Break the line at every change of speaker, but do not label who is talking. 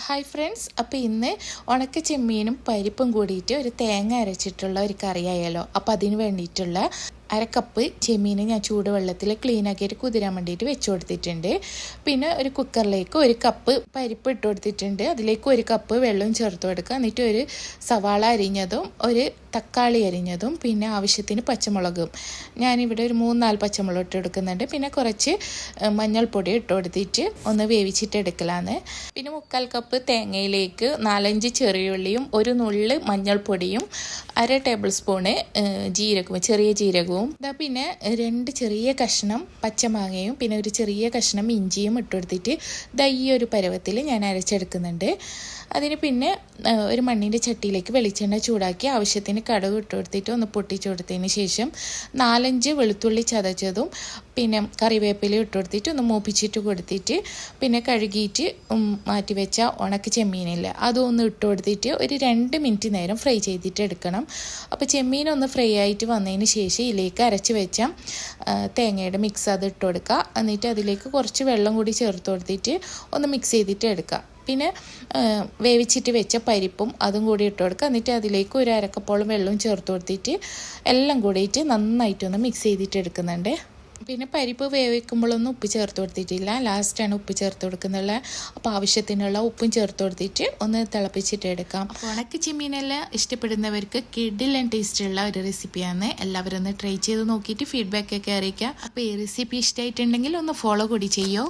Hi friends, അപ്പോൾ ഇന്ന് ഉണക്ക ചെമ്മീനും പരിപ്പും കൂടിയിട്ട് ഒരു തേങ്ങ അരച്ചിട്ടുള്ള ഒരു കറിയായാലോ. അപ്പോൾ അതിന് വേണ്ടിയിട്ടുള്ള അരക്കപ്പ് ചെമ്മീൻ ഞാൻ ചൂടുവെള്ളത്തിൽ ക്ലീൻ ആക്കിയിട്ട് കുതിരാൻ വേണ്ടിയിട്ട് വെച്ച് കൊടുത്തിട്ടുണ്ട്. പിന്നെ ഒരു കുക്കറിലേക്ക് ഒരു കപ്പ് പരിപ്പ് ഇട്ട് കൊടുത്തിട്ടുണ്ട്. അതിലേക്ക് ഒരു കപ്പ് വെള്ളവും ചേർത്ത് കൊടുക്കുക. എന്നിട്ട് ഒരു സവാള അരിഞ്ഞതും ഒരു തക്കാളി അരിഞ്ഞതും പിന്നെ ആവശ്യത്തിന് പച്ചമുളകും, ഞാനിവിടെ ഒരു 3-4 പച്ചമുളക് ഇട്ട് കൊടുക്കുന്നുണ്ട്. പിന്നെ കുറച്ച് മഞ്ഞൾപ്പൊടി ഇട്ട് കൊടുത്തിട്ട് ഒന്ന് വേവിച്ചിട്ട് എടുക്കലാന്ന്. പിന്നെ 3/4 കപ്പ് തേങ്ങയിലേക്ക് 4-5 ചെറിയുള്ളിയും ഒരു നുള്ള് മഞ്ഞൾപ്പൊടിയും 1/2 ടേബിൾ സ്പൂണ് ജീരകവും, ചെറിയ ജീരകവും, പിന്നെ 2 ചെറിയ കഷ്ണം പച്ചമാങ്ങയും പിന്നെ ഒരു ചെറിയ കഷ്ണം ഇഞ്ചിയും ഇട്ട് കൊടുത്തിട്ട് ഈ ഒരു പരുവത്തിൽ ഞാൻ അരച്ചെടുക്കുന്നുണ്ട്. അതിന് പിന്നെ ഒരു മണ്ണിൻ്റെ ചട്ടിയിലേക്ക് വെളിച്ചെണ്ണ ചൂടാക്കി ആവശ്യത്തിന് കടുക് ഇട്ട് കൊടുത്തിട്ട് ഒന്ന് പൊട്ടിച്ച് കൊടുത്തതിന് ശേഷം 4-5 വെളുത്തുള്ളി ചതച്ചതും പിന്നെ കറിവേപ്പില ഇട്ട് കൊടുത്തിട്ട് ഒന്ന് മൂപ്പിച്ചിട്ട് കൊടുത്തിട്ട് പിന്നെ കഴുകിയിട്ട് മാറ്റി വെച്ച ഉണക്ക ചെമ്മീനില്ല അതും ഒന്ന് ഇട്ട് കൊടുത്തിട്ട് ഒരു 2 മിനിറ്റ് നേരം ഫ്രൈ ചെയ്തിട്ട് എടുക്കണം. അപ്പോൾ ചെമ്മീനൊന്ന് ഫ്രൈ ആയിട്ട് വന്നതിന് ശേഷം ഇതിലേക്ക് അരച്ച് വെച്ച തേങ്ങയുടെ മിക്സ് അത് ഇട്ട് കൊടുക്കുക. എന്നിട്ട് അതിലേക്ക് കുറച്ച് വെള്ളം കൂടി ചേർത്ത് കൊടുത്തിട്ട് ഒന്ന് മിക്സ് ചെയ്തിട്ട് എടുക്കുക. പിന്നെ വേവിച്ചിട്ട് വെച്ച പരിപ്പും അതും കൂടി ഇട്ട് കൊടുക്കുക. എന്നിട്ട് അതിലേക്ക് ഒരു അരക്കപ്പോളം വെള്ളവും ചേർത്ത് കൊടുത്തിട്ട് എല്ലാം കൂടിയിട്ട് നന്നായിട്ടൊന്ന് മിക്സ് ചെയ്തിട്ട് എടുക്കുന്നുണ്ട്. പിന്നെ പരിപ്പ് വേവിക്കുമ്പോഴൊന്നും ഉപ്പ് ചേർത്ത് കൊടുത്തിട്ടില്ല, ലാസ്റ്റാണ് ഉപ്പ് ചേർത്ത് കൊടുക്കുന്നുള്ളത്. അപ്പോൾ ആവശ്യത്തിനുള്ള ഉപ്പും ചേർത്ത് കൊടുത്തിട്ട് ഒന്ന് തിളപ്പിച്ചിട്ട് എടുക്കാം. അപ്പോൾ ഉണക്ക ചെമ്മീനെല്ലാം ഇഷ്ടപ്പെടുന്നവർക്ക് കിഡിലൻ ടേസ്റ്റുള്ള ഒരു റെസിപ്പിയാണ്. എല്ലാവരും ഒന്ന് ട്രൈ ചെയ്ത് നോക്കിയിട്ട് ഫീഡ്ബാക്കൊക്കെ അറിയിക്കുക. അപ്പോൾ ഈ റെസിപ്പി ഇഷ്ടമായിട്ടുണ്ടെങ്കിൽ ഒന്ന് ഫോളോ കൂടി ചെയ്യോ.